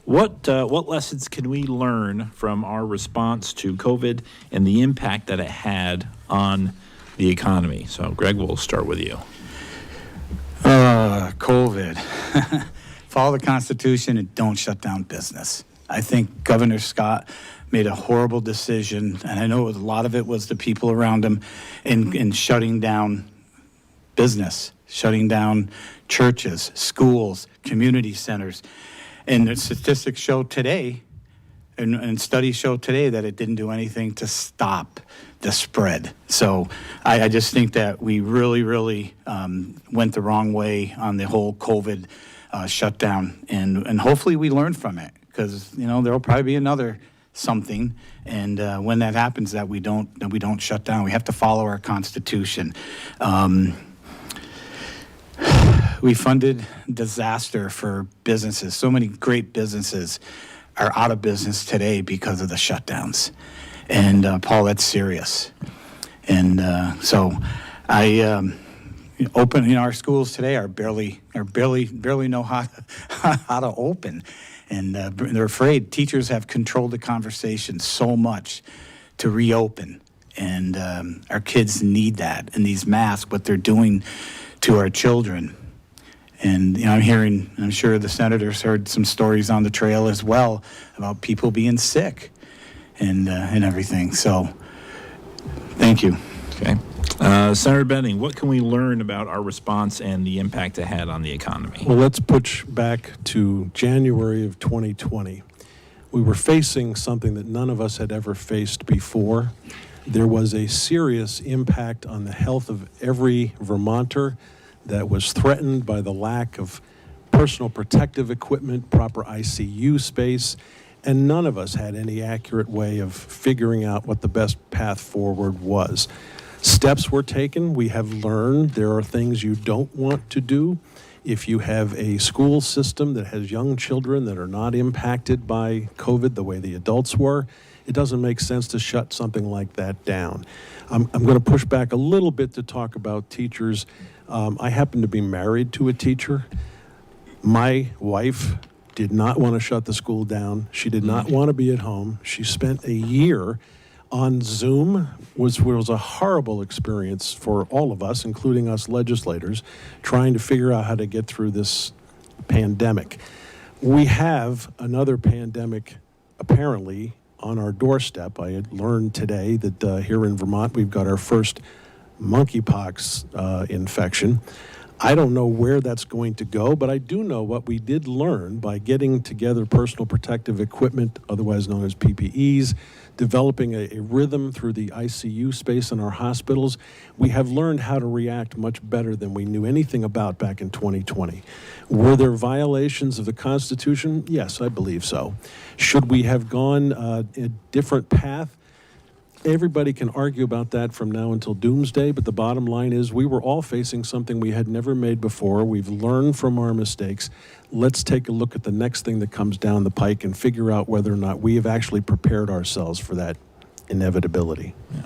What lessons can we learn from our response to COVID and the impact that it had on the economy? So, Greg, we'll start with you. COVID. Follow the Constitution and don't shut down business. I think Governor Scott made a horrible decision, and I know a lot of it was the people around him in shutting down business, shutting down churches, schools, community centers. And the statistics show today, and studies show today, that it didn't do anything to stop the spread. So I just think that we really went the wrong way on the whole COVID shutdown, and hopefully we learn from it, because there'll probably be another something, and when that happens, that we don't shut down. We have to follow our Constitution. We funded disaster for businesses. So many great businesses are out of business today because of the shutdowns. And Paul, that's serious. And so I our schools today are barely know how to open, and they're afraid. Teachers have controlled the conversation so much to reopen, and our kids need that. And these masks, what they're doing to our children. And I'm sure the senators heard some stories on the trail as well about people being sick and everything. So, thank you. Okay. Senator Benning, what can we learn about our response and the impact it had on the economy? Well, let's push back to January of 2020. We were facing something that none of us had ever faced before. There was a serious impact on the health of every Vermonter that was threatened by the lack of personal protective equipment, proper ICU space, and none of us had any accurate way of figuring out what the best path forward was. Steps were taken. We have learned there are things you don't want to do. If you have a school system that has young children that are not impacted by COVID the way the adults were, it doesn't make sense to shut something like that down. I'm going to push back a little bit to talk about teachers. I happen to be married to a teacher. My wife did not want to shut the school down. She did not want to be at home. She spent a year on Zoom, which was a horrible experience for all of us, including us legislators, trying to figure out how to get through this pandemic. We have another pandemic, apparently, on our doorstep. I had learned today that here in Vermont, we've got our first monkeypox infection. I don't know where that's going to go, but I do know what we did learn by getting together personal protective equipment, otherwise known as PPEs, developing a rhythm through the ICU space in our hospitals. We have learned how to react much better than we knew anything about back in 2020. Were there violations of the Constitution? Yes, I believe so. Should we have gone a different path? Everybody can argue about that from now until doomsday, but the bottom line is we were all facing something we had never made before. We've learned from our mistakes. Let's take a look at the next thing that comes down the pike and figure out whether or not we have actually prepared ourselves for that inevitability. Yeah.